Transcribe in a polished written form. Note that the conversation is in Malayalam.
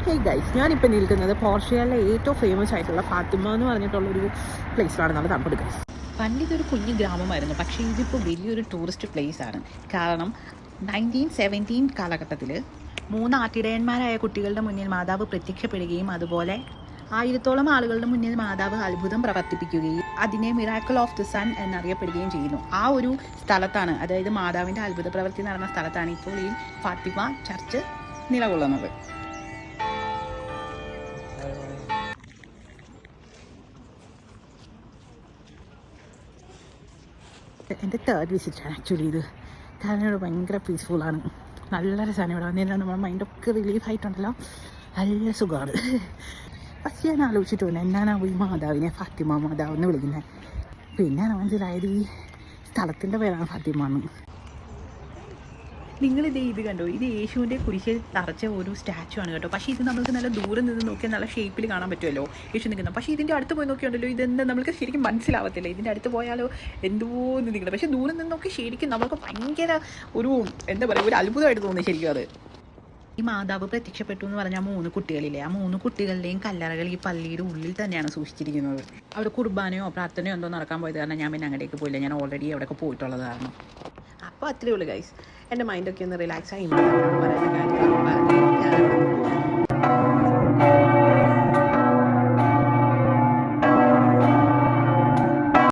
ഹേയ് ഗൈസ്, ഞാനിപ്പോൾ നിൽക്കുന്നത് പോർച്ചുഗലിലെ ഏറ്റവും ഫേമസ് ആയിട്ടുള്ള ഫാത്തിമ എന്ന് പറഞ്ഞിട്ടുള്ളൊരു പ്ലേസിലാണ്. നമ്മൾ തണുപ്പ് ഗൈസ്. പണ്ടിതൊരു കുഞ്ഞു ഗ്രാമമായിരുന്നു, പക്ഷേ ഇതിപ്പോൾ വലിയൊരു ടൂറിസ്റ്റ് പ്ലേസ് ആണ്. കാരണം 1917 കാലഘട്ടത്തിൽ 3 ആട്ടിടയന്മാരായ കുട്ടികളുടെ മുന്നിൽ മാതാവ് പ്രത്യക്ഷപ്പെടുകയും അതുപോലെ 1000-ഓളം ആളുകളുടെ മുന്നിൽ മാതാവ് അത്ഭുതം പ്രവർത്തിപ്പിക്കുകയും അതിനെ മിറാക്കിൾ ഓഫ് ദി സൺ എന്നറിയപ്പെടുകയും ചെയ്യുന്നു. ആ ഒരു സ്ഥലത്താണ്, അതായത് മാതാവിൻ്റെ അത്ഭുത പ്രവൃത്തി നടന്ന സ്ഥലത്താണ് ഇപ്പോൾ ഈ ഫാത്തിമ ചർച്ച് നിലകൊള്ളുന്നത്. എൻ്റെ തേർഡ് വിസിറ്റാണ് ആക്ച്വലി ഇത്. കാരണം ഇവിടെ ഭയങ്കര പീസ്ഫുള്ളാണ്. നല്ല രസമാണ് ഇവിടെ വന്നിരുന്നാൽ നമ്മുടെ മൈൻഡൊക്കെ റിലീഫായിട്ടുണ്ടല്ലോ, നല്ല സുഖമാണ്. ഫസ്റ്റ് ഞാൻ ആലോചിച്ചിട്ടുണ്ട് എന്നാണ് ഈ മാതാവിനെ ഫാത്തിമ മാതാവ് എന്ന് വിളിക്കുന്നത്. പിന്നെയാണ് മനസ്സിലായത് ഈ സ്ഥലത്തിൻ്റെ പേരാണ് ഫാത്തിമ എന്ന്. ഇത് കണ്ടോ, ഇത് യേശുവിൻ്റെ കുരിശിൽ തറച്ച ഒരു സ്റ്റാച്ചു ആണ് കേട്ടോ. പക്ഷേ ഇത് നമുക്ക് നല്ല ദൂരം നിന്ന് നോക്കിയാൽ നല്ല ഷേപ്പിൽ കാണാൻ പറ്റുമല്ലോ യേശു നിൽക്കുന്നത്. പക്ഷേ ഇതിൻ്റെ അടുത്ത് പോയി നോക്കിയുണ്ടല്ലോ, ഇതെന്താ നമുക്ക് ശരിക്കും മനസ്സിലാവത്തില്ല. ഇതിൻ്റെ അടുത്ത് പോയാലോ എന്തോ എന്ന് നിൽക്കുന്നത്. പക്ഷേ ദൂരം നിന്ന് നോക്കി ശരിക്കും നമുക്ക് ഭയങ്കര ഒരു എന്താ പറയുക, ഒരു അത്ഭുതമായിട്ട് തോന്നി ശരിക്കും അത്. ഈ മാതാവ് പ്രത്യക്ഷപ്പെട്ടു എന്ന് പറഞ്ഞാൽ 3 കുട്ടികളില്ലേ, ആ 3 കുട്ടികളുടെയും കല്ലറകൾ ഈ പള്ളിയുടെ ഉള്ളിൽ തന്നെയാണ് സൂക്ഷിച്ചിരിക്കുന്നത്. അവിടെ കുർബാനയോ പ്രാർത്ഥനയോ എന്തോ നടക്കാൻ പോയത് കാരണം ഞാൻ പിന്നെ അങ്ങോട്ടേക്ക് പോയില്ല. ഞാൻ ഓൾറെഡി അവിടെയൊക്കെ പോയിട്ടുള്ളത് കാരണം. അപ്പോൾ അത്രയേ ഉള്ളൂ ഗൈസ്. എൻ്റെ മൈൻഡൊക്കെ ഒന്ന് റിലാക്സ് ആയി പറയുന്ന കാര്യം